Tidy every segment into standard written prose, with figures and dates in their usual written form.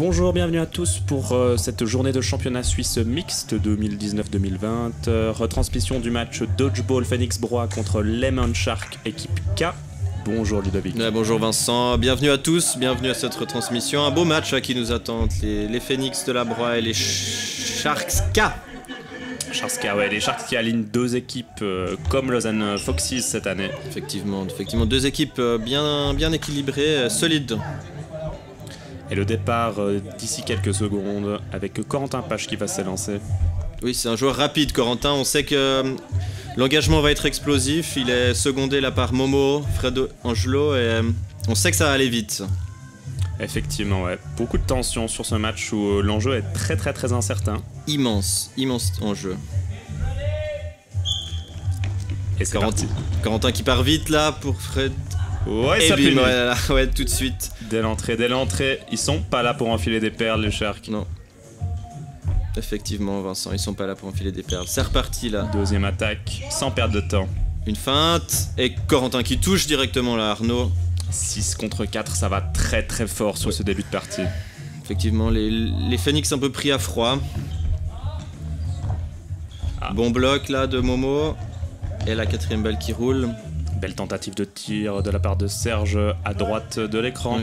Bonjour, bienvenue à tous pour cette journée de championnat suisse mixte 2019-2020. Retransmission du match Dodgeball Phoenix Broye contre Lemon Shark équipe K. Bonjour Ludovic. Bonjour Vincent, bienvenue à tous, bienvenue à cette retransmission. Un beau match qui nous attend, les Phoenix de la Broye et les Sharks K. Sharks K, ouais, les Sharks qui alignent deux équipes comme Lausanne Foxes cette année. Effectivement, deux équipes bien équilibrées, solides. Et le départ d'ici quelques secondes avec Corentin Pache qui va s'élancer. Oui, c'est un joueur rapide, Corentin. On sait que l'engagement va être explosif. Il est secondé là par Momo, Fred Angelo, et on sait que ça va aller vite. Effectivement, ouais. Beaucoup de tension sur ce match où l'enjeu est très incertain. Immense enjeu. Et c'est Corentin qui part vite là pour Fred. Ouais, et ça bim, ouais, tout de suite. Dès l'entrée, ils sont pas là pour enfiler des perles, les Sharks. Non. Effectivement, Vincent, ils sont pas là pour enfiler des perles. C'est reparti là. Deuxième attaque, sans perdre de temps. Une feinte, et Corentin qui touche directement là, Arnaud. 6 contre 4, ça va très fort sur ce début de partie. Effectivement, les Phoenix un peu pris à froid. Bon bloc là de Momo. Et la quatrième balle qui roule. Belle tentative de tir de la part de Serge à droite de l'écran.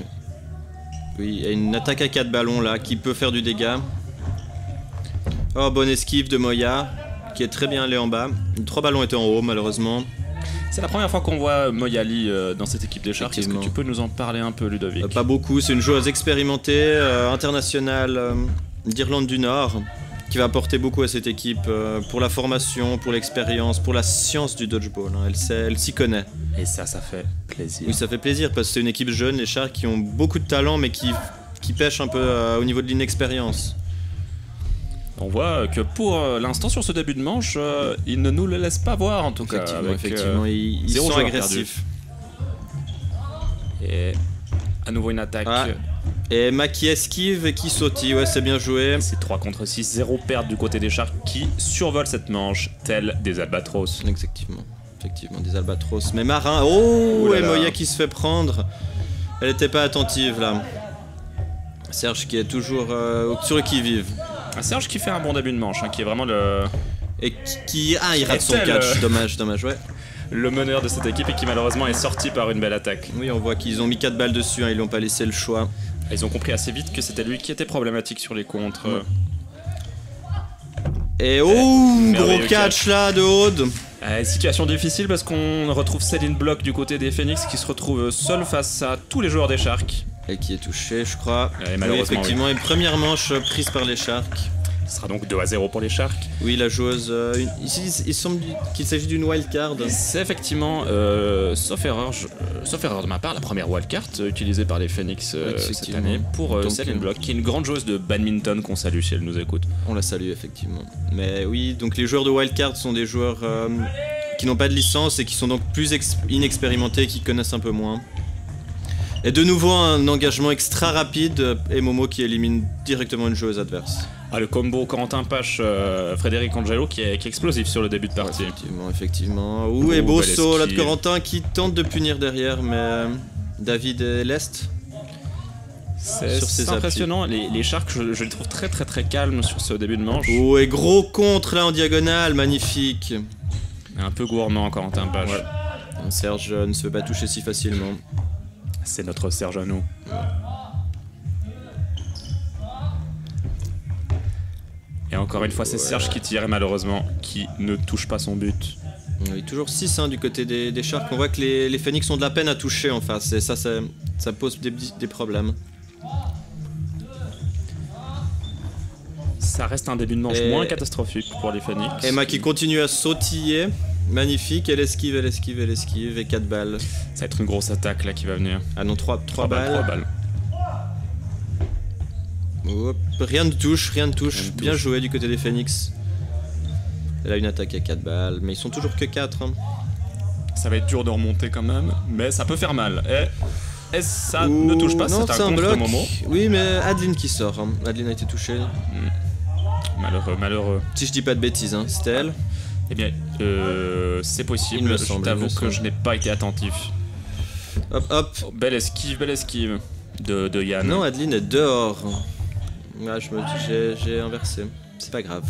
Oui, il y a une attaque à 4 ballons là qui peut faire du dégât. Oh, bonne esquive de Moya qui est très bien allé en bas. 3 ballons étaient en haut malheureusement. C'est la première fois qu'on voit Moyali dans cette équipe des Sharks. Est-ce que tu peux nous en parler un peu, Ludovic? Pas beaucoup, c'est une joueuse expérimentée, internationale d'Irlande du Nord, qui va apporter beaucoup à cette équipe pour la formation, pour l'expérience, pour la science du dodgeball. Hein. Elle s'y connaît. Et ça fait plaisir. Oui, ça fait plaisir parce que c'est une équipe jeune, les Sharks, qui ont beaucoup de talent mais qui pêchent un peu au niveau de l'inexpérience. On voit que pour l'instant sur ce début de manche, ils ne nous le laissent pas voir en tout cas. Effectivement, ils sont agressifs. Et à nouveau une attaque. Et Maki esquive et qui sautille, ouais c'est bien joué. C'est 3 contre 6, 0 perte du côté des Sharks qui survolent cette manche tels des albatros. Effectivement, des albatros. Mais marin, oh, et Moya qui se fait prendre. Elle n'était pas attentive là. Serge qui est toujours sur le qui-vive. Serge qui fait un bon début de manche, qui est vraiment le... Et il rate son catch, dommage, ouais. Le meneur de cette équipe et qui malheureusement est sorti par une belle attaque. Oui, on voit qu'ils ont mis 4 balles dessus, ils l'ont pas laissé le choix. Ils ont compris assez vite que c'était lui qui était problématique sur les contres. Et gros catch là de Aude. Situation difficile parce qu'on retrouve Céline Bloch du côté des Phoenix qui se retrouve seule face à tous les joueurs des Sharks. Et qui est touché, je crois. Malheureusement, effectivement, une première manche prise par les Sharks. Ce sera donc 2-0 pour les Sharks. Oui, la joueuse. Ici, il semble qu'il s'agit d'une wildcard. C'est effectivement, sauf erreur de ma part, la première wildcard utilisée par les Phoenix cette année pour Céline Bloch, qui est une grande joueuse de badminton qu'on salue si elle nous écoute. On la salue, effectivement. Mais oui, donc les joueurs de wildcard sont des joueurs qui n'ont pas de licence et qui sont donc plus inexpérimentés, qui connaissent un peu moins. Et de nouveau un engagement extra rapide et Momo qui élimine directement une joueuse adverse. Le combo Corentin Pache, Frédéric Angelo qui est explosif sur le début de partie. Effectivement. Et beau saut là de Corentin qui tente de punir derrière, mais David est leste. C'est impressionnant, les Sharks je les trouve très calmes sur ce début de manche. Et gros contre là en diagonale, magnifique. Un peu gourmand Corentin Pache. Ouais. Serge ne se fait pas toucher si facilement. C'est notre Serge à nous. Et encore une fois, c'est Serge qui tire et malheureusement qui ne touche pas son but. Oui, toujours 6 du côté des Sharks. On voit que les Phoenix ont de la peine à toucher en face. Et ça pose des problèmes. Ça reste un début de manche moins catastrophique pour les Phoenix. Emma qui continue à sautiller. Magnifique, elle esquive. Et 4 balles. Ça va être une grosse attaque là qui va venir. Ah non, 3 balles. 3 balles. Hop, rien ne touche. Bien joué du côté des Phoenix. Elle a une attaque à 4 balles, mais ils sont toujours que 4. Ça va être dur de remonter quand même, mais ça peut faire mal. Et ça ne touche pas, c'est un bloc. Momo. Oui, mais Adeline qui sort. Adeline a été touchée. Malheureux. Si je dis pas de bêtises, c'était elle. Eh bien, c'est possible. Je t'avoue que je n'ai pas été attentif. Hop. Belle esquive de Yann. Non, Adeline est dehors. Ouais, j'ai inversé. C'est pas grave.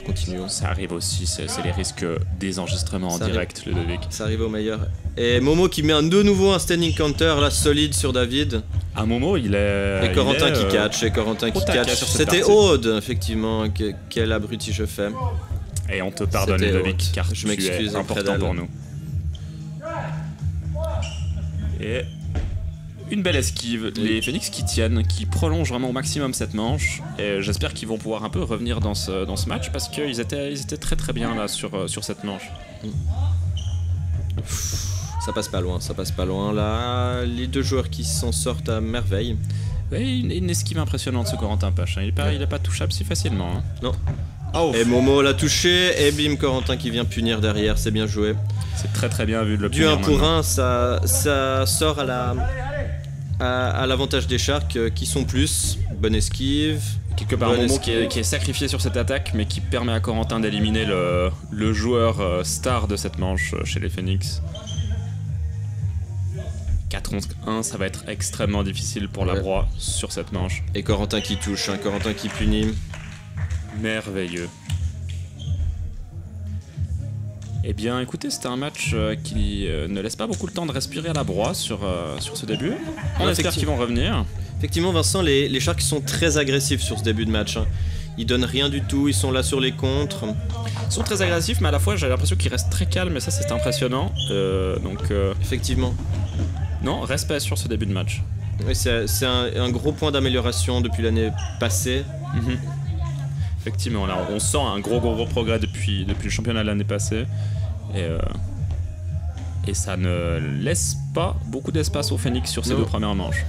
Continuons. Ça arrive aussi, c'est les risques des enregistrements en direct, Ludovic. Ça arrive au meilleur. Et Momo qui met de nouveau un standing counter, là, solide sur David. À Momo, il est... Et Corentin qui catch, C'était Aude, effectivement. Quel abruti je fais. Et on te pardonne, Ludovic, car je tu es important pour nous. Et... une belle esquive, les Phoenix qui tiennent, qui prolongent vraiment au maximum cette manche, et j'espère qu'ils vont pouvoir un peu revenir dans ce match, parce qu'ils étaient très très bien là sur cette manche. Ça passe pas loin là, les deux joueurs qui s'en sortent à merveille. Oui, une esquive impressionnante ce Corentin Pache, hein. Il est pas touchable si facilement. Hein. Non. Oh. Et Momo l'a touché, et bim, Corentin qui vient punir derrière, c'est bien joué. C'est très très bien vu de le punir. Du 1 pour 1, ça sort à l'avantage des Sharks qui sont plus. Bonne esquive. Quelque part Momo qui est sacrifié sur cette attaque, mais qui permet à Corentin d'éliminer le joueur star de cette manche chez les Phoenix. 4-11-1, ça va être extrêmement difficile pour la Broye sur cette manche. Et Corentin qui touche, hein, Corentin qui punit. Merveilleux. Eh bien, écoutez, c'était un match qui ne laisse pas beaucoup le temps de respirer à la Broye sur ce début. On espère qu'ils vont revenir. Effectivement, Vincent, les Sharks sont très agressifs sur ce début de match. Hein. Ils donnent rien du tout, ils sont là sur les contres. Ils sont très agressifs, mais à la fois, j'ai l'impression qu'ils restent très calmes, et ça, c'est impressionnant. Effectivement. Non, respect sur ce début de match. Oui, c'est un gros point d'amélioration depuis l'année passée. Effectivement, là, on sent un gros progrès depuis le championnat de l'année passée. Et ça ne laisse pas beaucoup d'espace au Phoenix sur ces deux premières manches.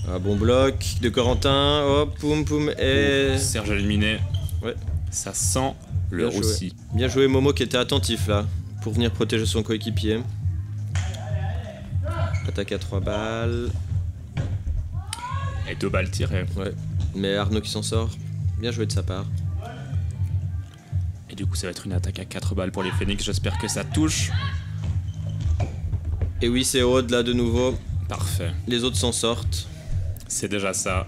Un bon bloc de Corentin, hop, poum poum, et... Serge éliminé. Ouais. Ça sent le roussi. Bien joué Momo qui était attentif là, pour venir protéger son coéquipier. Attaque à 3 balles. Et 2 balles tirées. Ouais. Mais Arnaud qui s'en sort. Bien joué de sa part. Et du coup ça va être une attaque à 4 balles pour les Phoenix. J'espère que ça touche. Et oui, c'est Aude là de nouveau. Parfait. Les autres s'en sortent. C'est déjà ça.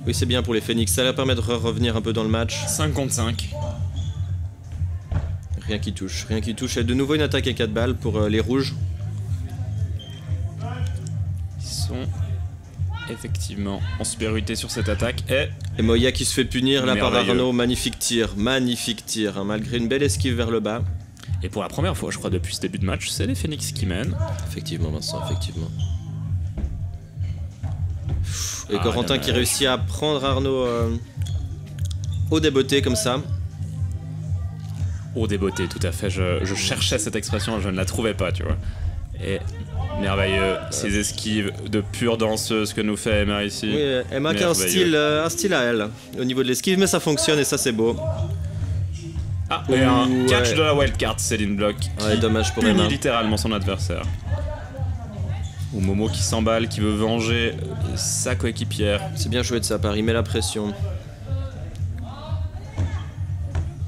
Oui, c'est bien pour les Phoenix. Ça leur permet de revenir un peu dans le match. 5 contre 5. Rien qui touche. Rien qui touche. Et de nouveau une attaque à 4 balles pour les rouges. Ils sont effectivement en supériorité sur cette attaque. Et Moya qui se fait punir là par Arnaud. Magnifique tir. Magnifique tir. Hein, malgré une belle esquive vers le bas. Et pour la première fois, je crois, depuis ce début de match, c'est les Phoenix qui mènent. Effectivement, Vincent, effectivement. Et Corentin qui réussit à prendre Arnaud au débeauté comme ça. Au débeauté, tout à fait. Je cherchais cette expression, je ne la trouvais pas, tu vois. Et merveilleux, ces esquives de pure danseuse que nous fait Emma ici. Oui, Emma qui a un style à elle, au niveau de l'esquive, mais ça fonctionne et ça c'est beau. Ah, et un catch de la wildcard, Céline Bloch. Ouais, dommage pour Emma. Littéralement son adversaire. Ou Momo qui s'emballe, qui veut venger sa coéquipière. C'est bien joué de sa part, il met la pression.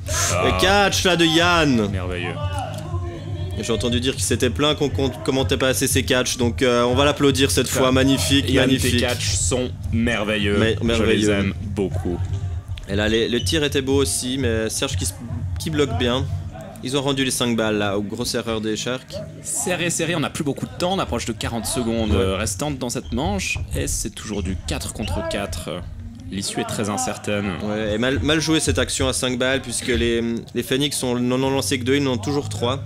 Le catch là de Yann. Merveilleux. J'ai entendu dire qu'il s'était plaint qu'on commentait pas assez ses catchs, donc on va l'applaudir cette fois. Magnifique, Yann, magnifique. Tes catchs sont merveilleux. Merveilleux. Je les aime beaucoup. Et là, le tir était beau aussi, mais Serge qui bloque bien. Ils ont rendu les 5 balles là, grosse erreur des Sharks. Serré, on n'a plus beaucoup de temps, on approche de 40 secondes restantes dans cette manche, et c'est toujours du 4 contre 4. L'issue est très incertaine. Ouais, et mal joué cette action à 5 balles, puisque les Phoenix n'en ont lancé que 2, ils en ont toujours 3.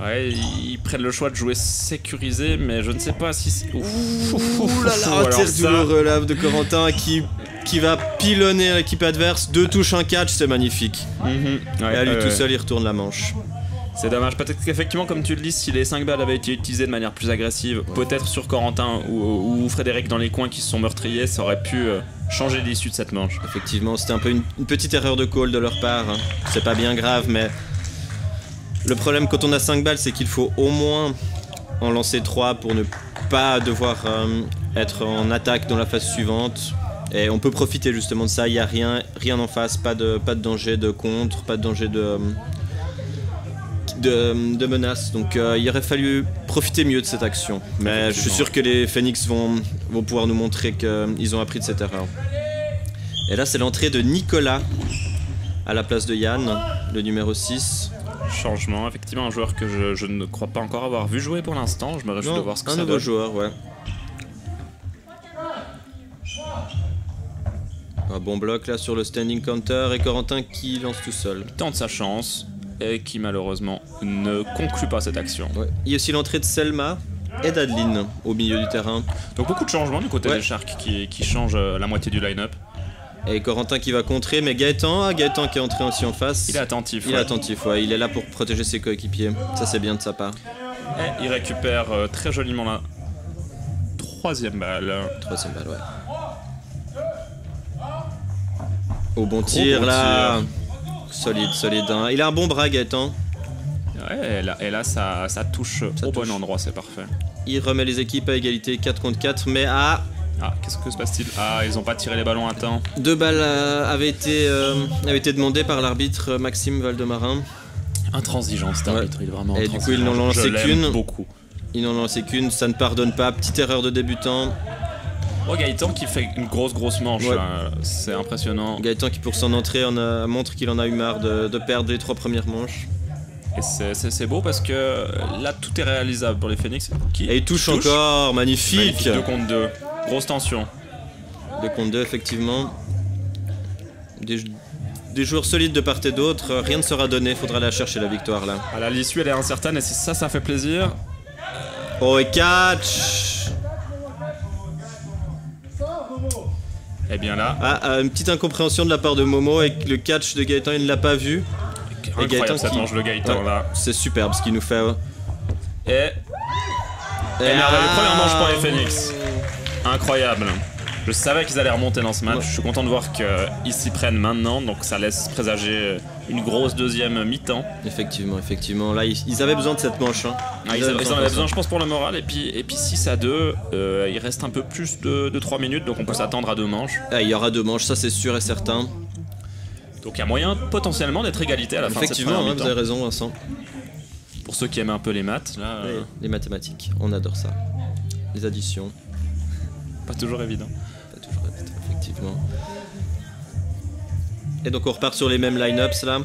Ouais, ils prennent le choix de jouer sécurisé, mais je ne sais pas si... Ouh là là, un tir douloureux là de Corentin qui va pilonner l'équipe adverse. 2 touches, un catch, c'est magnifique. Et à lui tout seul, il retourne la manche. C'est dommage, peut-être qu'effectivement, comme tu le dis, si les 5 balles avaient été utilisées de manière plus agressive, peut-être sur Corentin ou Frédéric dans les coins qui se sont meurtriers, ça aurait pu changer l'issue de cette manche. Effectivement, c'était un peu une petite erreur de call de leur part. Hein. C'est pas bien grave, mais le problème quand on a 5 balles, c'est qu'il faut au moins en lancer 3 pour ne pas devoir être en attaque dans la phase suivante. Et on peut profiter justement de ça, il n'y a rien en face, pas de danger de contre, pas de danger de menace. Donc il aurait fallu profiter mieux de cette action. Mais je suis sûr que les Phoenix vont pouvoir nous montrer qu'ils ont appris de cette erreur. Et là c'est l'entrée de Nicolas à la place de Yann, le numéro 6. Changement, effectivement un joueur que je ne crois pas encore avoir vu jouer pour l'instant. Je me réjouis de voir ce que ça donne. Un nouveau joueur, ouais. Un bon bloc là sur le standing counter et Corentin qui lance tout seul. Il tente sa chance et qui malheureusement ne conclut pas cette action. Ouais. Il y a aussi l'entrée de Selma et d'Adeline au milieu du terrain. Donc beaucoup de changements du côté des Sharks qui changent la moitié du line-up. Et Corentin qui va contrer, mais Gaëtan qui est entré aussi en face. Il est attentif. Il est attentif, ouais. Il est là pour protéger ses coéquipiers. Ça c'est bien de sa part. Et il récupère très joliment la troisième balle. Troisième balle, ouais. Au bon tir là. Solide, solide. Hein. Il a un bon bras Gaëtan. Ouais, et là ça touche au bon endroit, c'est parfait. Il remet les équipes à égalité 4 contre 4, mais qu'est-ce que se passe-t-il? Ils ont pas tiré les ballons à temps. 2 balles avaient été demandées par l'arbitre Maxime Valdemarin. Intransigeant cet arbitre, il est vraiment intransigeant. Et du coup ils n'ont lancé qu'une. Beaucoup. Ils n'ont lancé qu'une, ça ne pardonne pas. Petite erreur de débutant. Oh, Gaëtan qui fait une grosse manche, c'est impressionnant. Gaëtan qui pour son entrée montre qu'il en a eu marre de perdre les 3 premières manches. Et c'est beau parce que là tout est réalisable pour les Phoenix. Et il touche encore, magnifique. 2 contre 2, grosse tension. 2 contre 2 effectivement. Des joueurs solides de part et d'autre, rien ne sera donné, faudra la chercher la victoire là. À l'issue elle est incertaine et si ça fait plaisir. Oh et catch. Et bien là. Une petite incompréhension de la part de Momo avec le catch de Gaëtan, il ne l'a pas vu. Et Gaëtan cette manche de Gaëtan là. C'est superbe ce qu'il nous fait. Et merveilleux, première manche pour les Phoenix. Incroyable. Je savais qu'ils allaient remonter dans ce match. Je suis content de voir qu'ils s'y prennent maintenant. Donc ça laisse présager une grosse deuxième mi-temps. Effectivement. Là, ils avaient besoin de cette manche. Hein. Ils en avaient besoin, je pense, pour le moral. Et puis 6-2, il reste un peu plus de 3 minutes. Donc on peut s'attendre à 2 manches. Il y aura 2 manches, ça c'est sûr et certain. Donc il y a moyen potentiellement d'être égalité à la fin de cette première mi-temps. Vous avez raison, Vincent. Pour ceux qui aiment un peu les maths, là. Les mathématiques, on adore ça. Les additions. Pas toujours évident. Effectivement. Et donc on repart sur les mêmes line-ups là.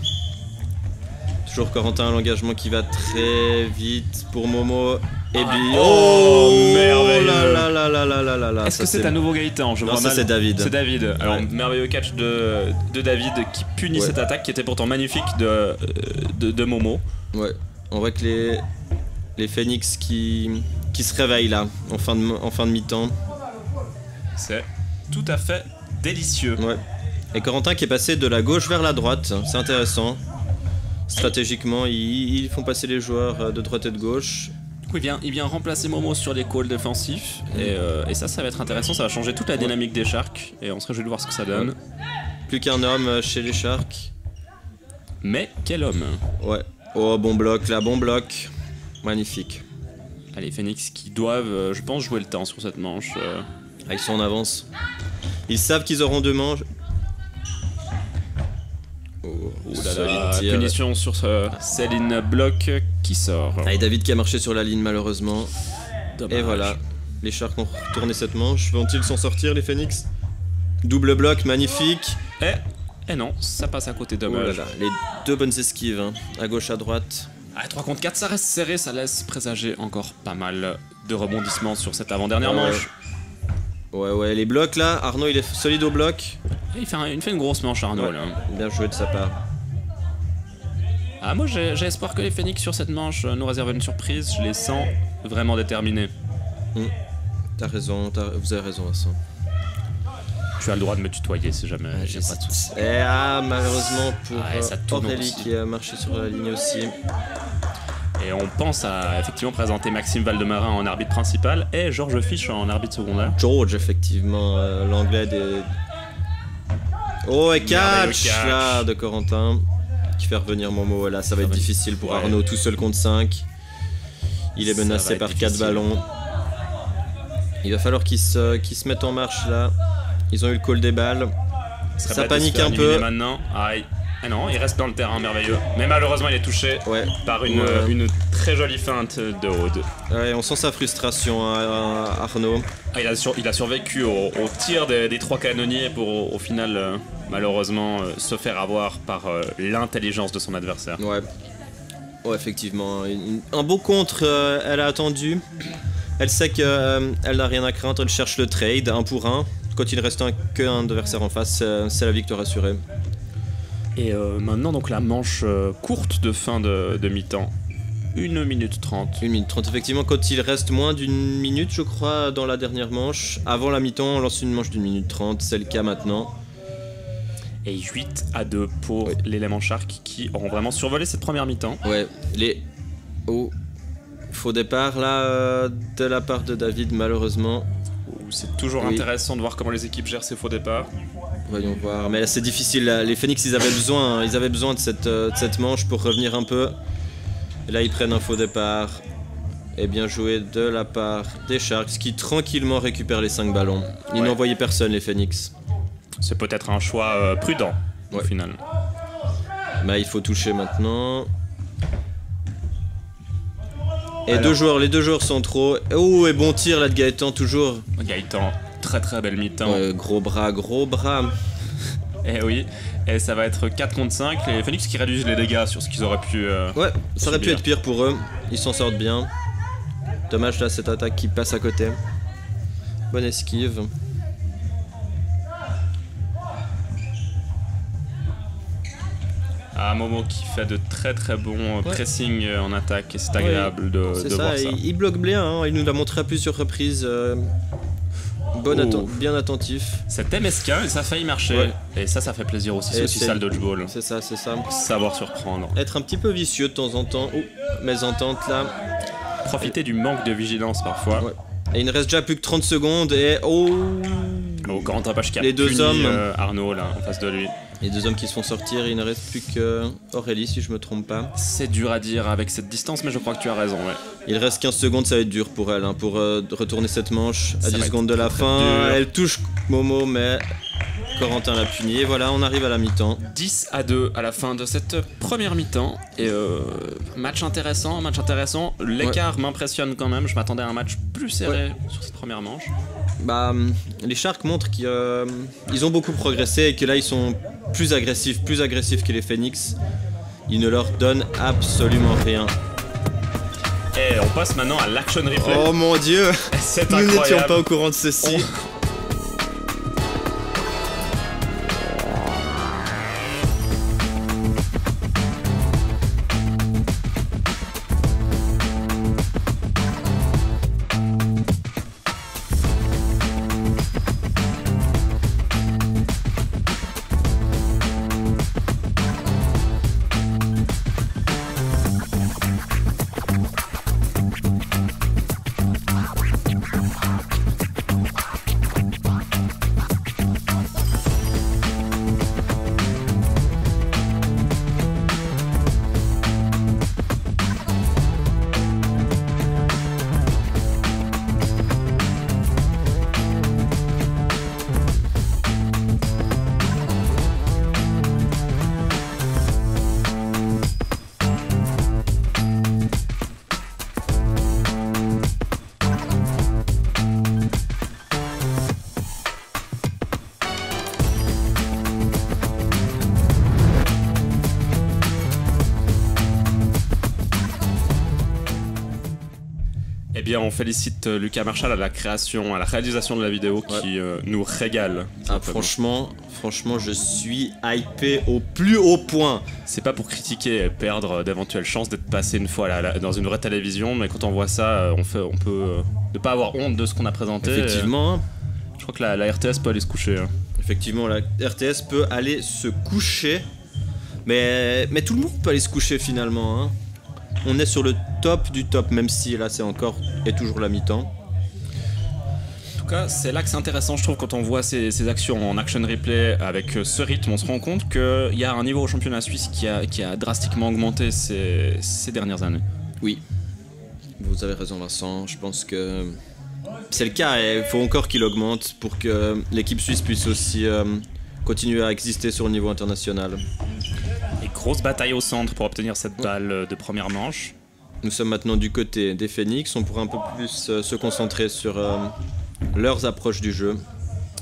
Toujours Corentin à l'engagement qui va très vite pour Momo et Billy. Oh merveilleux. Est-ce que c'est un nouveau Gaëtan? Ça c'est David. C'est David. Alors merveilleux catch de David qui punit cette attaque qui était pourtant magnifique de Momo. Ouais. On voit que les Phoenix qui se réveillent là en fin de mi-temps. C'est tout à fait délicieux. Ouais. Et Corentin qui est passé de la gauche vers la droite, c'est intéressant. Stratégiquement, ils font passer les joueurs de droite et de gauche. Du coup, il vient remplacer Momo sur les calls défensifs. Et ça va être intéressant, ça va changer toute la dynamique des Sharks. Et on se réjouit de voir ce que ça donne. Plus qu'un homme chez les Sharks. Mais quel homme! Ouais. Oh, bon bloc là, bon bloc. Magnifique. Allez, Phoenix qui doivent, je pense, jouer le temps sur cette manche. Ils sont en avance. Ils savent qu'ils auront 2 manches. Punition sur Céline Bloc qui sort. Et David qui a marché sur la ligne malheureusement. Dommage. Et voilà, les Sharks ont retourné cette manche. Vont-ils s'en sortir les Phoenix? Double bloc, magnifique. Et non, ça passe à côté, dommage. Les 2 bonnes esquives, hein, à gauche, à droite. 3 contre 4, ça reste serré, ça laisse présager encore pas mal de rebondissements sur cette avant-dernière manche. Ouais, les blocs là, Arnaud il est solide au bloc. Il fait une grosse manche, Arnaud là. Bien joué de sa part. Moi j'ai espoir que les Phoenix sur cette manche nous réservent une surprise, je les sens vraiment déterminés. T'as raison, vous avez raison Vincent. Tu as le droit de me tutoyer si jamais, j'ai pas de soucis. Et malheureusement pour Aurélie qui a marché sur la ligne aussi. Et on pense à effectivement présenter Maxime Valdemarin en arbitre principal et Georges Fisch en arbitre secondaire. George effectivement, l'anglais des... Oh et catch là de Corentin qui fait revenir Momo. Là ça va être difficile pour Arnaud tout seul contre 5. Il est menacé par 4 ballons. Il va falloir qu'ils se mettent en marche là. Ils ont eu le call des balles. Ça panique un peu. Maintenant. Ah non, il reste dans le terrain, merveilleux. Mais malheureusement, il est touché par une très jolie feinte de Aude. Ouais, on sent sa frustration, Arnaud. Ah, il a survécu au tir des 3 canonniers pour au final, malheureusement, se faire avoir par l'intelligence de son adversaire. Ouais, effectivement. Un beau contre, elle a attendu. Elle sait qu'elle n'a rien à craindre, elle cherche le trade, 1 pour 1. Quand il reste qu'un adversaire en face, c'est la victoire assurée. Et maintenant, donc la manche courte de fin de mi-temps. 1 minute 30. 1 minute 30, effectivement, quand il reste moins d'1 minute, je crois, dans la dernière manche. Avant la mi-temps, on lance une manche d'1 minute 30, c'est le cas maintenant. Et 8-2 pour les Lehman Sharks qui auront vraiment survolé cette première mi-temps. Ouais, faux départ là, de la part de David, malheureusement. C'est toujours intéressant de voir comment les équipes gèrent ces faux départs. Voyons voir, mais là c'est difficile, là. Les Phoenix ils avaient besoin de cette manche pour revenir un peu. Et là ils prennent un faux départ. Et bien joué de la part des Sharks qui tranquillement récupèrent les 5 ballons. Ils n'ont envoyé personne, les Phoenix. C'est peut-être un choix prudent au final. Mais il faut toucher maintenant. Et alors, les deux joueurs sont trop. Oh, et bon tir là de Gaëtan, toujours. Gaëtan, très très belle mi-temps. Gros bras. Et oui, et ça va être 4 contre 5. Les Phoenix qui réduisent les dégâts sur ce qu'ils auraient pu. Ça aurait pu être pire pour eux. Ils s'en sortent bien. Dommage là, cette attaque qui passe à côté. Bonne esquive. Momo qui fait de très très bons pressing en attaque et c'est agréable de voir ça. Il bloque bien, hein. Il nous l'a montré à plusieurs reprises. Bien attentif. C'était mesquin et ça a failli marcher. Et ça fait plaisir aussi. C'est aussi ça le dodgeball. C'est ça. Savoir surprendre. Être un petit peu vicieux de temps en temps. Mésentente là. Profiter du manque de vigilance parfois. Et il ne reste déjà plus que 30 secondes et grand tapage qui a les deux hommes Arnaud là en face de lui. Les 2 hommes qui se font sortir, il ne reste plus que Aurélie si je me trompe pas. C'est dur à dire avec cette distance mais je crois que tu as raison. Il reste 15 secondes, ça va être dur pour elle pour retourner cette manche à 10 secondes de la fin. Elle touche Momo mais Corentin l'a puni et voilà, on arrive à la mi-temps. 10-2 à la fin de cette première mi-temps et match intéressant. L'écart m'impressionne quand même, je m'attendais à un match plus serré sur cette première manche. Les Sharks montrent qu'ils ont beaucoup progressé et que là ils sont plus agressifs que les Phoenix. Ils ne leur donnent absolument rien. Et on passe maintenant à l'action replay. Oh mon dieu, c'est nous incroyable. n'étions pas au courant de ceci. Eh bien, on félicite Lucas Marshall à la réalisation de la vidéo qui nous régale. Franchement, je suis hypé au plus haut point. C'est pas pour critiquer et perdre d'éventuelles chances d'être passé une fois dans une vraie télévision, mais quand on voit ça, on peut ne pas avoir honte de ce qu'on a présenté. Effectivement. Je crois que la RTS peut aller se coucher. Effectivement, la RTS peut aller se coucher, mais tout le monde peut aller se coucher finalement. Hein. On est sur le top du top, même si là c'est encore et toujours la mi-temps. En tout cas, c'est là que c'est intéressant, je trouve, quand on voit ces actions en action replay avec ce rythme, on se rend compte qu'il y a un niveau au championnat suisse qui a drastiquement augmenté ces dernières années. Oui, vous avez raison Vincent, je pense que c'est le cas et il faut encore qu'il augmente pour que l'équipe suisse puisse aussi continuer à exister sur le niveau international. Et grosse bataille au centre pour obtenir cette balle de première manche. Nous sommes maintenant du côté des Phoenix, on pourra un peu plus se concentrer sur leurs approches du jeu.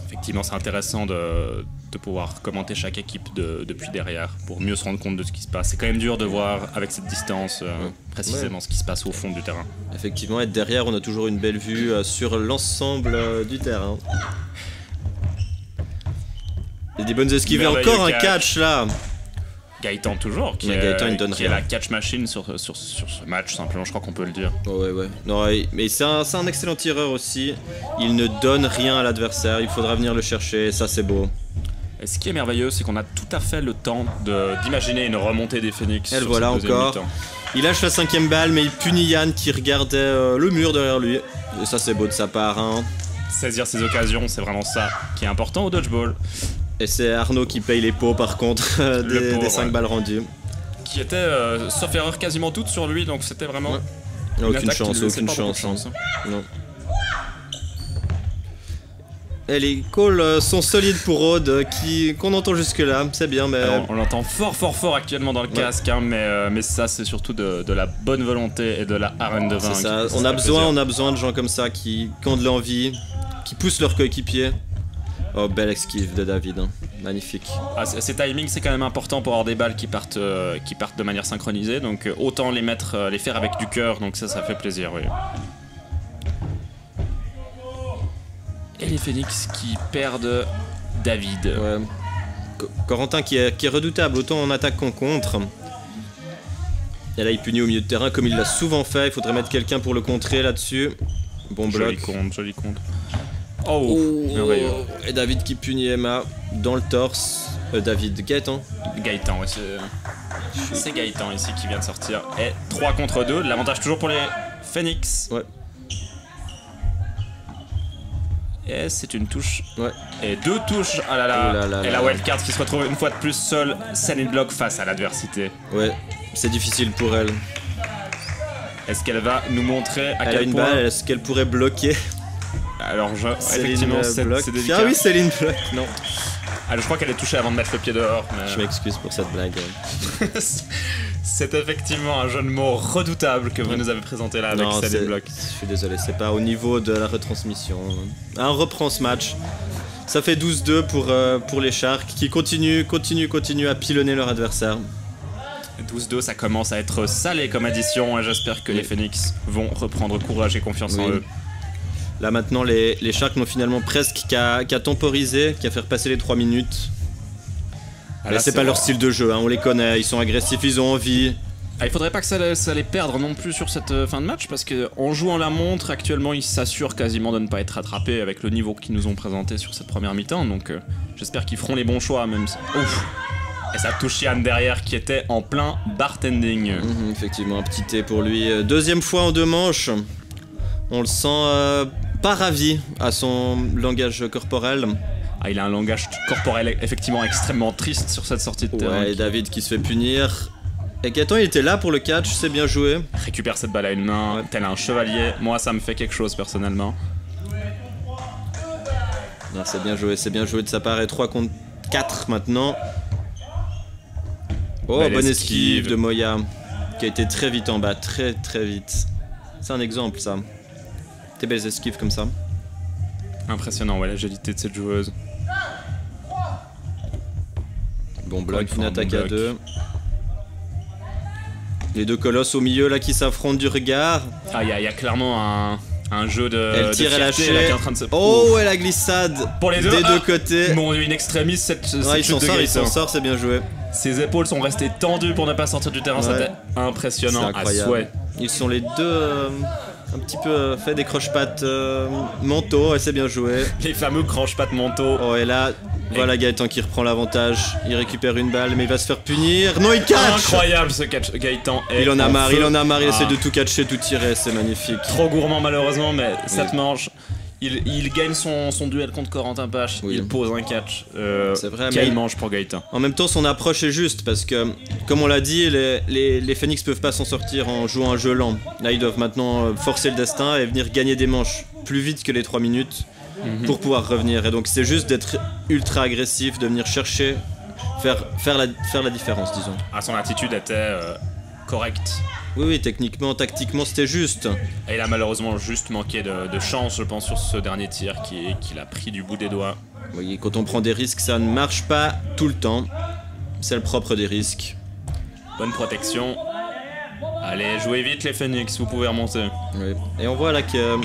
Effectivement, c'est intéressant de pouvoir commenter chaque équipe depuis derrière pour mieux se rendre compte de ce qui se passe. C'est quand même dur de voir avec cette distance précisément ce qui se passe au fond du terrain. Effectivement, être derrière, on a toujours une belle vue sur l'ensemble du terrain. Il y a des bonnes esquives et encore un catch là. Gaëtan toujours, qui est la catch machine sur ce match, simplement, je crois qu'on peut le dire. Ouais. Non, mais c'est un excellent tireur aussi. Il ne donne rien à l'adversaire, il faudra venir le chercher, et ça c'est beau. Et ce qui est merveilleux, c'est qu'on a tout à fait le temps d'imaginer une remontée des Phoenix. Elle voilà encore. Il lâche la 5ème balle, mais il punit Yann qui regardait le mur derrière lui. Et ça c'est beau de sa part. Hein. Saisir ses occasions, c'est vraiment ça qui est important au dodgeball. Et c'est Arnaud qui paye les pots par contre des 5 balles rendues. Qui était, sauf erreur, quasiment toutes sur lui, donc c'était vraiment... Aucune chance. Non. Et les calls sont solides pour Aude, qu'on entend jusque là, c'est bien mais... Alors, on l'entend fort actuellement dans le casque, hein, mais ça c'est surtout de la bonne volonté et de la arène de vin. C'est ça, on a besoin de gens comme ça qui ont de l'envie, qui poussent leur coéquipier. Oh, belle esquive de David, hein. Magnifique. Ces timings, c'est quand même important pour avoir des balles qui partent de manière synchronisée, donc autant les faire avec du cœur, donc ça fait plaisir, oui. Et les Phoenix qui perdent David. Ouais. Corentin qui est redoutable, autant en attaque qu'en contre. Et là, il punit au milieu de terrain comme il l'a souvent fait, il faudrait mettre quelqu'un pour le contrer là-dessus. Bon bloc. Joli compte. Oh, merveilleux. Et David qui punit Emma dans le torse. Gaëtan, ouais, c'est Gaëtan ici qui vient de sortir. Et 3 contre 2, l'avantage toujours pour les Phoenix. Ouais. Et c'est une touche. Ouais. Et 2 touches. Ah là là. Et la wildcard qui se retrouve une fois de plus seule, scène bloc face à l'adversité. Ouais, c'est difficile pour elle. Est-ce qu'elle va nous montrer à quel point balle, est-ce qu'elle pourrait bloquer? Alors, effectivement, c'est délicat. Ah oui, Céline bloque, non. Je crois qu'elle est touchée avant de mettre le pied dehors. Mais... Je m'excuse pour cette blague. C'est effectivement un jeu de mots redoutable que vous nous avez présenté là avec Céline Block. Je suis désolé, c'est pas au niveau de la retransmission. On reprend ce match. Ça fait 12-2 pour les Sharks qui continuent à pilonner leur adversaire. 12-2, ça commence à être salé comme addition et j'espère que les Phoenix vont reprendre courage et confiance en eux. Là maintenant les Sharks n'ont finalement presque qu'à temporiser, qu'à faire passer les 3 minutes. Là c'est pas leur style de jeu, hein, on les connaît, ils sont agressifs, ils ont envie. Il faudrait pas que ça les perdre non plus sur cette fin de match parce qu'en jouant la montre, actuellement ils s'assurent quasiment de ne pas être rattrapés avec le niveau qu'ils nous ont présenté sur cette première mi-temps, donc j'espère qu'ils feront les bons choix même si... Ouf. Et ça touche Yann derrière qui était en plein bartending. Effectivement, un petit thé pour lui. Deuxième fois en 2 manches. On le sent pas ravi à son langage corporel. Il a un langage corporel effectivement extrêmement triste sur cette sortie de terrain. Ouais, et David qui se fait punir. Et Gaëtan il était là pour le catch, c'est bien joué. Récupère cette balle à une main, tel un chevalier. Moi ça me fait quelque chose personnellement. C'est bien joué de sa part. Et 3 contre 4 maintenant. Oh, bonne esquive de Moya qui a été très vite en bas, très vite. C'est un exemple ça. Tes belles esquives comme ça. Impressionnant, ouais, l'agilité de cette joueuse. Bon bloc, une attaque à 2. Les 2 colosses au milieu là qui s'affrontent du regard. Il y a clairement un jeu de... Elle tire, elle lâche. Oh, et la glissade pour les deux, des 2 côtés. Mon une extrémiste cette il s'en sort, c'est bien joué. Ses épaules sont restées tendues pour ne pas sortir du terrain, c'était impressionnant à souhait. Ils sont les deux un petit peu fait des croche-pattes mentaux et c'est bien joué. Les fameux croche-pattes mentaux. Oh et là, voilà Gaëtan qui reprend l'avantage. Il récupère une balle mais il va se faire punir. Non, il catch. Incroyable ce catch, Gaëtan. Il en a marre, il essaie de tout catcher, tout tirer, c'est magnifique. Trop gourmand malheureusement, mais cette manche... Il gagne son duel contre Corentin Pache, il pose un catch. C'est vrai, quel manche pour Gaëtan. En même temps, son approche est juste parce que, comme on l'a dit, les Phoenix peuvent pas s'en sortir en jouant un jeu lent. Là, ils doivent maintenant forcer le destin et venir gagner des manches plus vite que les 3 minutes. pour pouvoir revenir. Et donc c'est juste d'être ultra agressif, de venir chercher, faire la différence, disons. Ah, son attitude était correcte. Oui, techniquement, tactiquement, c'était juste. Et il a malheureusement juste manqué de chance, je pense, sur ce dernier tir qu'il a pris du bout des doigts. Oui, quand on prend des risques, ça ne marche pas tout le temps. C'est le propre des risques. Bonne protection. Allez, jouez vite les Phoenix, vous pouvez remonter. Oui. Et on voit là que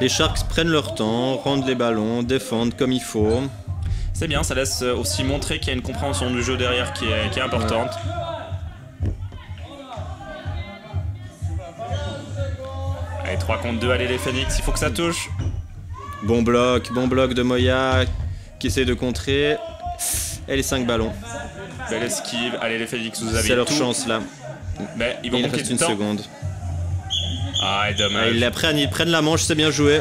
les Sharks prennent leur temps, rendent les ballons, défendent comme il faut. C'est bien, ça laisse aussi montrer qu'il y a une compréhension du jeu derrière qui est importante. Allez, 3 contre 2, allez les Phoenix, il faut que ça touche. Bon bloc de Moya qui essaie de contrer. Et les 5 ballons. Belle esquive, allez les Phoenix, vous avez c'est leur tout. chance là. Mais ils vont il manquer reste de une temps. seconde. Ah, et dommage. Ils prennent la manche, c'est bien joué.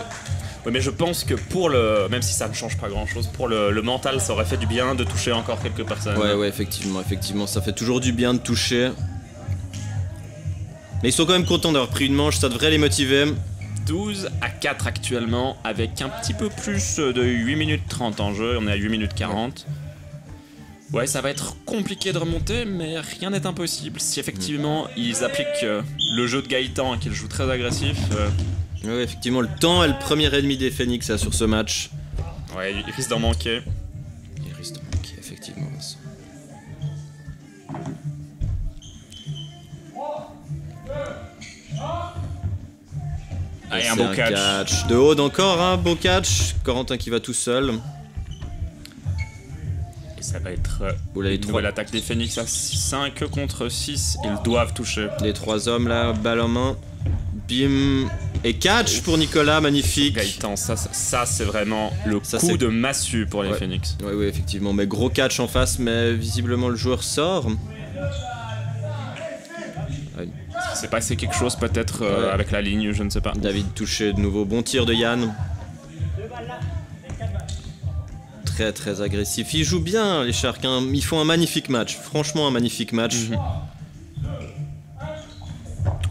Oui, mais je pense que pour le... Même si ça ne change pas grand-chose, pour le mental, ça aurait fait du bien de toucher encore quelques personnes. Ouais, effectivement, ça fait toujours du bien de toucher. Mais ils sont quand même contents d'avoir pris une manche, ça devrait les motiver. 12-4 actuellement, avec un petit peu plus de 8 minutes 30 en jeu, on est à 8 minutes 40. Ouais, ça va être compliqué de remonter, mais rien n'est impossible. Si effectivement ils appliquent le jeu de Gaëtan, qu'ils jouent très agressif... Oui, effectivement, le temps est le premier ennemi des Phoenix là, sur ce match. Ouais, il risque d'en manquer. Il risque d'en manquer, effectivement. Allez, un beau catch. De haut encore, un beau catch. Corentin qui va tout seul. Et ça va être une nouvelle attaque des Phoenix à 5 contre 6. Ils doivent toucher. Les 3 hommes là, balle en main. Bim. Et catch pour Nicolas, magnifique. Gaëtan, ça c'est vraiment le coup de massue pour les Phoenix. Oui, effectivement. Mais gros catch en face, mais visiblement le joueur sort. C'est passé quelque chose peut-être avec la ligne, je ne sais pas. David touché de nouveau. Bon tir de Yann. Très agressif. Ils jouent bien les Sharks. Hein. Ils font un magnifique match. Franchement, un magnifique match.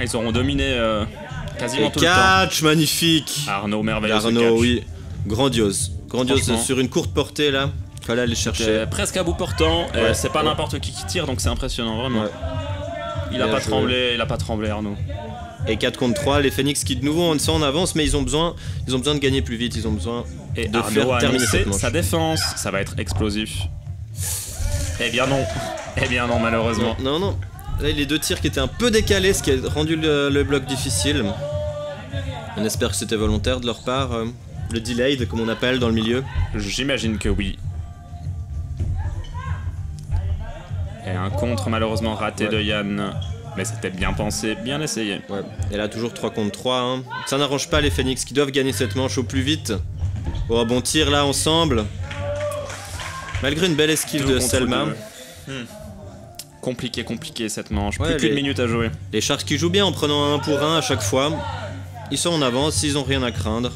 Ils auront dominé quasiment tout le catch magnifique. Arnaud, merveilleux. Arnaud, oui. Grandiose sur une courte portée là. Fallait aller chercher. Presque à bout portant. C'est pas n'importe qui tire, donc c'est impressionnant vraiment. Il a pas tremblé Arnaud. Et 4 contre 3, les Phoenix qui de nouveau sont en avance, mais ils ont besoin de gagner plus vite, ils ont besoin de Arnaud faire terminer cette manche. Sa défense, ça va être explosif. Eh bien non malheureusement. Non. Là, les 2 tirs qui étaient un peu décalés, ce qui a rendu le bloc difficile. On espère que c'était volontaire de leur part, le delayed comme on appelle dans le milieu. J'imagine que oui. Et un contre malheureusement raté de Yann. Mais c'était bien pensé, bien essayé. Ouais. Et là toujours 3 contre 3. Hein. Ça n'arrange pas les Phoenix qui doivent gagner cette manche au plus vite. Oh, bon tir là ensemble. Malgré une belle esquive de Selma. Compliqué cette manche. Plus qu'une minute à jouer. Les Sharks qui jouent bien en prenant un pour un à chaque fois. Ils sont en avance, ils ont rien à craindre.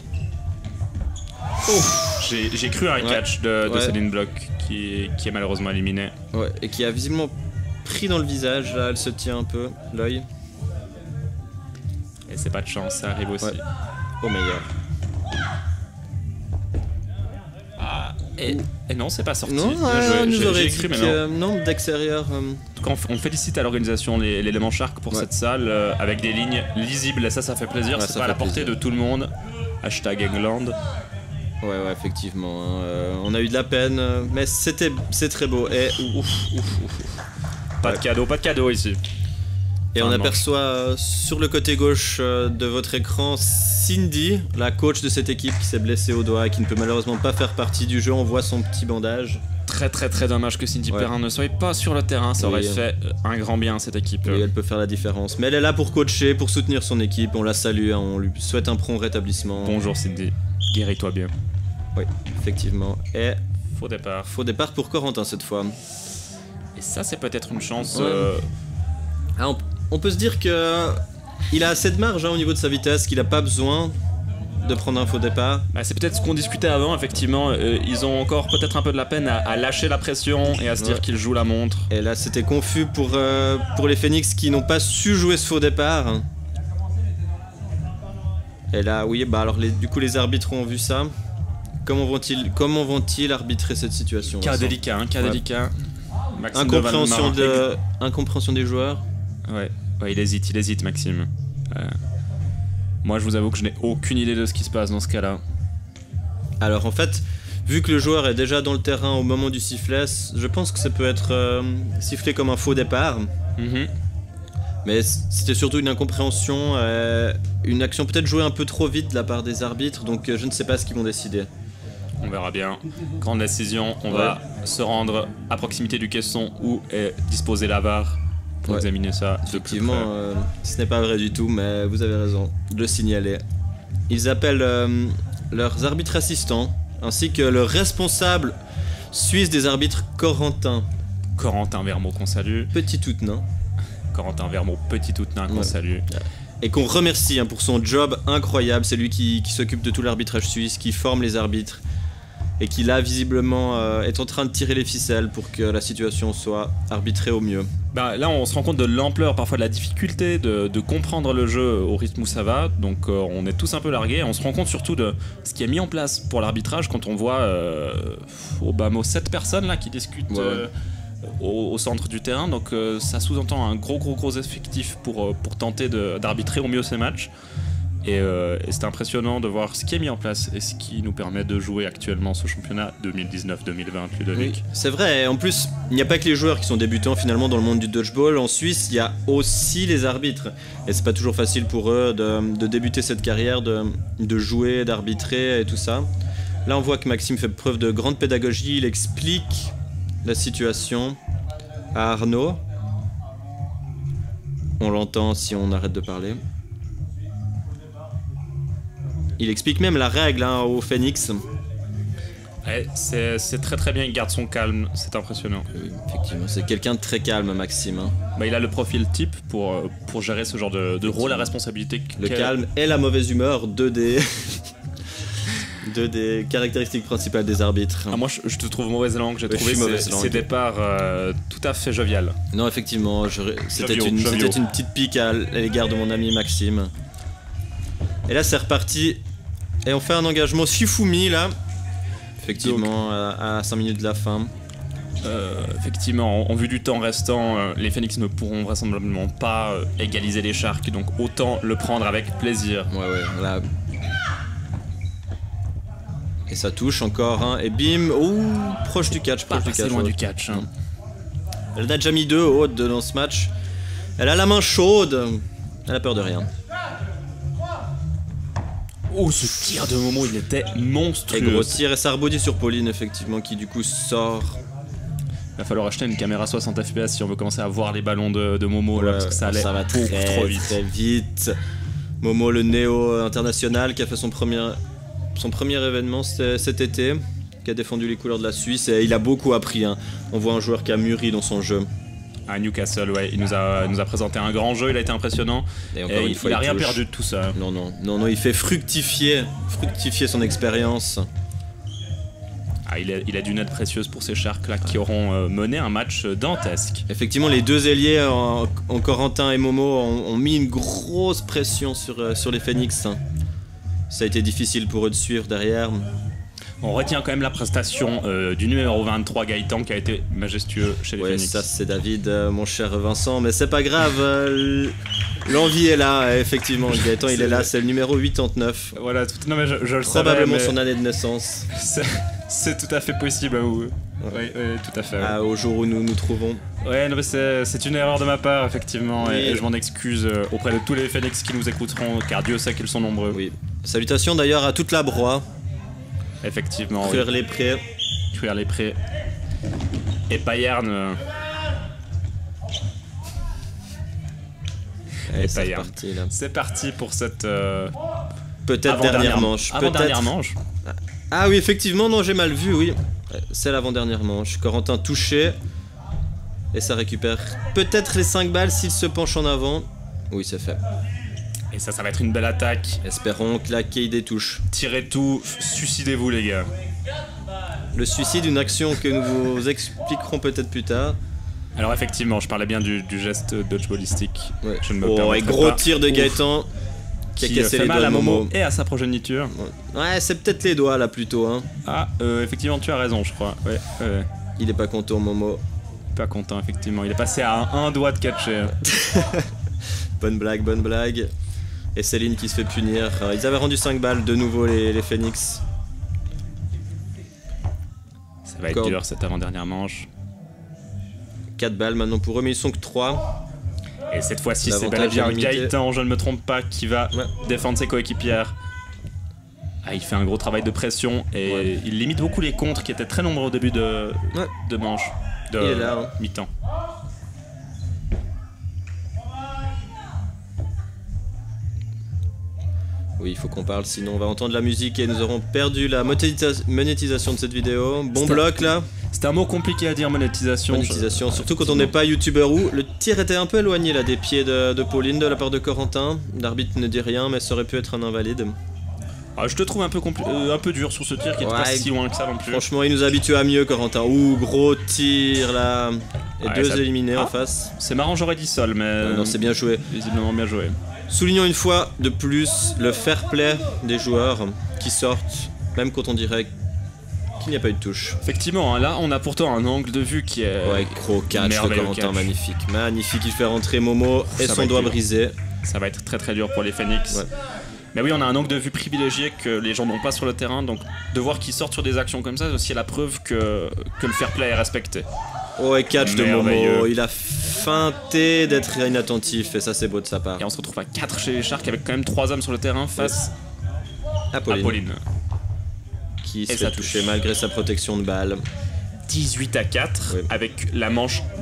J'ai cru à un catch de Céline Bloch qui est malheureusement éliminé. Ouais, et qui a visiblement pris dans le visage, là elle se tient un peu, l'œil. Et c'est pas de chance, ça arrive aussi. Au meilleur. Et non, c'est pas sorti. Non, nous aurait dit que non, d'extérieur. En tout cas, on félicite à l'organisation l'élément Shark pour cette salle avec des lignes lisibles. Et ça fait plaisir. C'est pas à la portée de tout le monde. #England. Ouais, effectivement. Hein. On a eu de la peine, mais c'est très beau. Et pas de cadeau ici. Et on aperçoit sur le côté gauche de votre écran Cindy, la coach de cette équipe qui s'est blessée au doigt et qui ne peut malheureusement pas faire partie du jeu. On voit son petit bandage. Très dommage que Cindy Perrin ne soit pas sur le terrain. Ça aurait fait un grand bien à cette équipe. Oui, elle peut faire la différence. Mais elle est là pour coacher, pour soutenir son équipe. On la salue, hein, on lui souhaite un prompt rétablissement. Bonjour Cindy, guéris-toi bien. Oui, effectivement. Et faux départ. Faux départ pour Corentin cette fois. Et ça, c'est peut-être une chance. On peut se dire que il a assez de marge au niveau de sa vitesse, qu'il n'a pas besoin de prendre un faux départ. C'est peut-être ce qu'on discutait avant, effectivement. Ils ont encore peut-être un peu de la peine à lâcher la pression et à se dire qu'ils jouent la montre. Et là, c'était confus pour les Phoenix qui n'ont pas su jouer ce faux départ. Et là, oui, alors du coup, les arbitres ont vu ça. comment vont-ils arbitrer cette situation? Cas délicat, hein, cas délicat. Incompréhension des joueurs. Ouais, il hésite Maxime. Moi je vous avoue que je n'ai aucune idée de ce qui se passe dans ce cas-là. Alors en fait, vu que le joueur est déjà dans le terrain au moment du sifflet, je pense que ça peut être sifflé comme un faux départ. Mais c'était surtout une incompréhension, une action peut-être jouée un peu trop vite de la part des arbitres, donc je ne sais pas ce qu'ils vont décider. On verra bien. Grande décision, on va se rendre à proximité du caisson où est disposé la VAR pour examiner ça. Effectivement, ce n'est pas vrai du tout, mais vous avez raison de le signaler. Ils appellent leurs arbitres assistants, ainsi que le responsable suisse des arbitres, Corentin Vermeau qu'on salue. Petit Toutenin. Corentin Vermeau, Petit Toutenin qu'on salue. Et qu'on remercie pour son job incroyable. C'est lui qui s'occupe de tout l'arbitrage suisse, qui forme les arbitres. Et qui là visiblement est en train de tirer les ficelles pour que la situation soit arbitrée au mieux. Là on se rend compte de l'ampleur, parfois de la difficulté de comprendre le jeu au rythme où ça va, donc on est tous un peu largués. On se rend compte surtout de ce qui est mis en place pour l'arbitrage quand on voit au bas mot 7 personnes là qui discutent au centre du terrain, donc ça sous-entend un gros effectif pour tenter d'arbitrer au mieux ces matchs. Et c'est impressionnant de voir ce qui est mis en place et ce qui nous permet de jouer actuellement ce championnat 2019-2020, Ludovic. Oui, c'est vrai, et en plus, il n'y a pas que les joueurs qui sont débutants finalement dans le monde du dodgeball. En Suisse, il y a aussi les arbitres. Et c'est pas toujours facile pour eux de débuter cette carrière, de jouer, d'arbitrer et tout ça. Là, on voit que Maxime fait preuve de grande pédagogie. Il explique la situation à Arnaud. On l'entend si on arrête de parler. Il explique même la règle au Phoenix. Ouais, c'est très bien, il garde son calme, c'est impressionnant. Oui, effectivement, c'est quelqu'un de très calme, Maxime. Il a le profil type pour gérer ce genre de rôle à responsabilité. Le calme et la mauvaise humeur, deux des caractéristiques principales des arbitres. Moi je te trouve mauvaise langue, j'ai trouvé ces départs tout à fait jovial. Non, effectivement, c'était une petite pique à l'égard de mon ami Maxime. Et là c'est reparti. Et on fait un engagement Shifumi là. Effectivement, à 5 minutes de la fin. Effectivement, en vue du temps restant, les Phoenix ne pourront vraisemblablement pas égaliser les Sharks, donc autant le prendre avec plaisir. Ouais, là. Et ça touche encore, et bim, proche du catch, loin du catch. Elle a déjà mis 2 hautes dans ce match. Elle a la main chaude. Elle a peur de rien. Ce tir de Momo, il était monstrueux. Et gros tir, et ça rebondit sur Pauline, effectivement, qui du coup sort. Il va falloir acheter une caméra 60 fps si on veut commencer à voir les ballons de Momo, là, parce que ça va trop vite. Très vite. Momo, le néo international, qui a fait son premier événement cet été, qui a défendu les couleurs de la Suisse, et il a beaucoup appris. On voit un joueur qui a mûri dans son jeu. À Newcastle, il nous a présenté un grand jeu, il a été impressionnant. Et encore une fois, il a rien perdu de tout ça. Non, il fait fructifier son expérience. Il a d'une aide précieuse pour ces Sharks là qui auront mené un match dantesque. Effectivement, les deux ailiers, en Corentin et Momo, ont mis une grosse pression sur les Phoenix. Ça a été difficile pour eux de suivre derrière. On retient quand même la prestation du numéro 23 Gaëtan qui a été majestueux chez les Phoenix. Ça c'est David, mon cher Vincent, mais c'est pas grave, l'envie est là, effectivement. Gaëtan il est là, c'est le numéro 89. Voilà, non mais je le probablement savais, son année de naissance. C'est tout à fait possible. Oui, tout à fait. Au jour où nous nous trouvons. Ouais, non, mais c'est une erreur de ma part, effectivement, et je m'en excuse auprès de tous les Phoenix qui nous écouteront, car Dieu sait qu'ils sont nombreux. Oui. Salutations d'ailleurs à toute la broie. Effectivement. Cuire les prés. Et Payerne. C'est parti pour cette. Peut-être dernière manche. Avant-dernière manche. Ah oui, effectivement, non, j'ai mal vu, oui. C'est l'avant-dernière manche. Corentin touché. Et ça récupère peut-être les 5 balles s'il se penche en avant. Oui, c'est fait. Et ça va être une belle attaque. Espérons que la Keide touche. Tirez tout, suicidez-vous les gars. Le suicide, une action que nous vous expliquerons peut-être plus tard. Alors effectivement, je parlais bien du geste dodgeballistique. Ouais. Et gros tir de Gaëtan. qui a qui cassé fait les mal doigts à de Momo Momo. et à sa progéniture. Ouais, c'est peut-être les doigts là plutôt. Hein. Ah, effectivement, tu as raison, je crois. Ouais, Il est pas content, Momo. pas content, effectivement. Il est passé à un doigt de catcher. Bonne blague. Et Céline qui se fait punir. Ils avaient rendu 5 balles de nouveau les Phoenix. Ça va être dur cette avant-dernière manche. 4 balles maintenant pour eux, mais ils sont que 3. Et cette fois-ci, c'est L'avantage bel et bien est limité. Gaëtan, je ne me trompe pas, qui va défendre ses coéquipières. Ah, il fait un gros travail de pression et il limite beaucoup les contres qui étaient très nombreux au début de manche, Il est là, hein. mi-temps. Oui, il faut qu'on parle, sinon on va entendre la musique et nous aurons perdu la monétisation de cette vidéo. Bon bloc là. C'était un mot compliqué à dire, monétisation. Surtout quand on n'est pas youtubeur ou. Le tir était un peu éloigné là des pieds de Pauline de la part de Corentin. L'arbitre ne dit rien, mais ça aurait pu être un invalide. Ah, je te trouve un peu dur sur ce tir qui était pas si loin que ça non plus. Franchement, il nous habitue à mieux, Corentin. Ouh, gros tir là. Et deux éliminés en face. C'est marrant, j'aurais dit Sol, mais. Non, c'est bien joué. Visiblement bien joué. Soulignons une fois de plus le fair play des joueurs qui sortent, même quand on dirait qu'il n'y a pas eu de touche. Effectivement, hein, là on a pourtant un angle de vue qui est. Ouais, gros catch de Corentin, magnifique. Magnifique, il fait rentrer Momo et son doigt brisé. Ça va être très très dur pour les Phoenix. Ouais. Mais oui, on a un angle de vue privilégié que les gens n'ont pas sur le terrain, donc de voir qu'ils sortent sur des actions comme ça, c'est aussi la preuve que le fair play est respecté. Oh, et catch de Momo, il a feinté d'être inattentif et ça c'est beau de sa part. Et on se retrouve à 4 chez les Sharks avec quand même 3 hommes sur le terrain face à Pauline. Qui se fait toucher malgré sa protection de balle. 18-4 avec la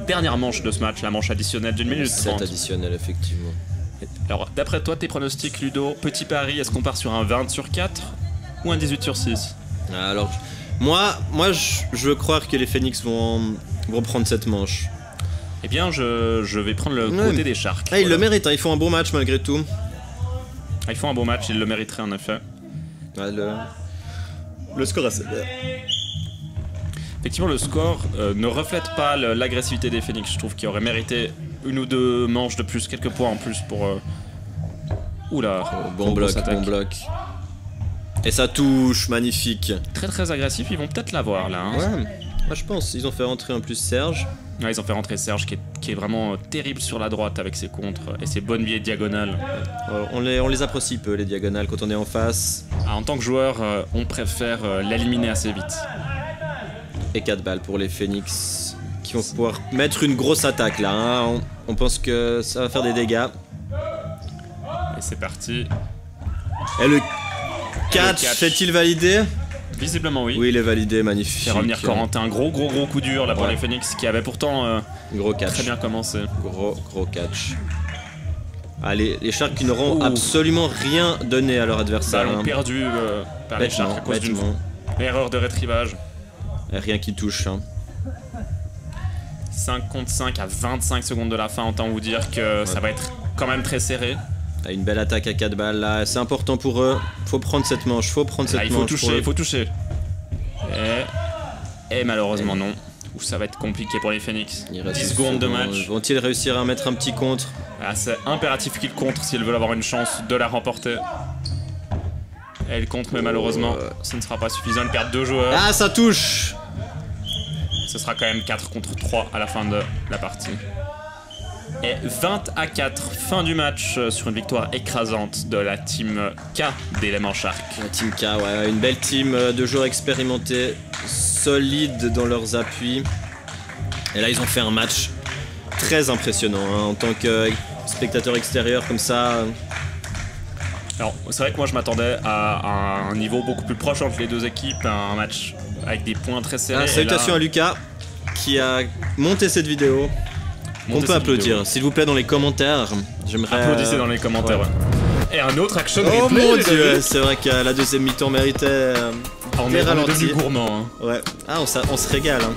dernière manche de ce match, la manche additionnelle d'une minute 30. 7 additionnelle effectivement. Alors d'après toi, tes pronostics Ludo, petit pari, est-ce qu'on part sur un 20 sur 4 ou un 18 sur 6? Alors moi je veux croire que les Phoenix vont prendre cette manche. Eh bien je vais prendre le côté des Sharks. Ah, ils le méritent, hein, ils font un bon match malgré tout. Ils font un bon match, ils le mériteraient en effet. Ouais, le score assez... Effectivement, le score ne reflète pas l'agressivité des Phoenix. Je trouve qu'ils auraient mérité une ou deux manches de plus, quelques points en plus pour... Oula, bon bloc. Et ça touche, magnifique. Très très agressif, ils vont peut-être l'avoir là. Hein. Ouais, moi je pense. Ils ont fait rentrer en plus Serge. Ouais, ils ont fait rentrer Serge qui est vraiment terrible sur la droite avec ses contres et ses bonnes vieilles diagonales. On les apprécie peu, les diagonales, quand on est en face. Ah, en tant que joueur, on préfère l'éliminer assez vite. Et 4 balles pour les Phoenix qui vont pouvoir mettre une grosse attaque là. Hein. On pense que ça va faire des dégâts. Et c'est parti. Et le catch, est-il validé? Visiblement oui. Oui, il est validé, magnifique. Et revenir Corentin, gros coup dur là pour les Phoenix qui avait pourtant gros catch. Très bien commencé. Gros catch. Ah, les Sharks qui n'auront absolument rien donné à leur adversaire. Ballon perdu par les Sharks à cause d'une erreur de rétrivage. Rien qui touche. Hein. 5 contre 5 à 25 secondes de la fin, autant vous dire que ça va être quand même très serré. Une belle attaque à 4 balles là, c'est important pour eux. Faut prendre cette manche, il faut toucher. Et malheureusement non. Ça va être compliqué pour les Phoenix. 10 secondes de match. Vont-ils réussir à mettre un petit contre? C'est impératif qu'ils contre s'ils veulent avoir une chance de la remporter. Et ils contre, mais malheureusement, ce ne sera pas suffisant. Ils perdent 2 joueurs. Ah, ça touche! Ce sera quand même 4 contre 3 à la fin de la partie. Et 20-4, fin du match sur une victoire écrasante de la team K des Lemon Sharks. La team K, ouais, une belle team de joueurs expérimentés, solides dans leurs appuis. Et là, ils ont fait un match très impressionnant hein, en tant que spectateur extérieur comme ça. Alors, c'est vrai que moi je m'attendais à un niveau beaucoup plus proche entre les deux équipes, un match avec des points très serrés. Salutations à Lucas qui a monté cette vidéo. On peut applaudir, s'il vous plaît, dans les commentaires. J'aimerais. Applaudissez dans les commentaires. Ouais. Et un autre action replay. Oh mon dieu, c'est vrai que la deuxième mi-temps méritait des ralentis. On est devenu gourmand. Hein. Ouais. Ah, on se régale. Hein.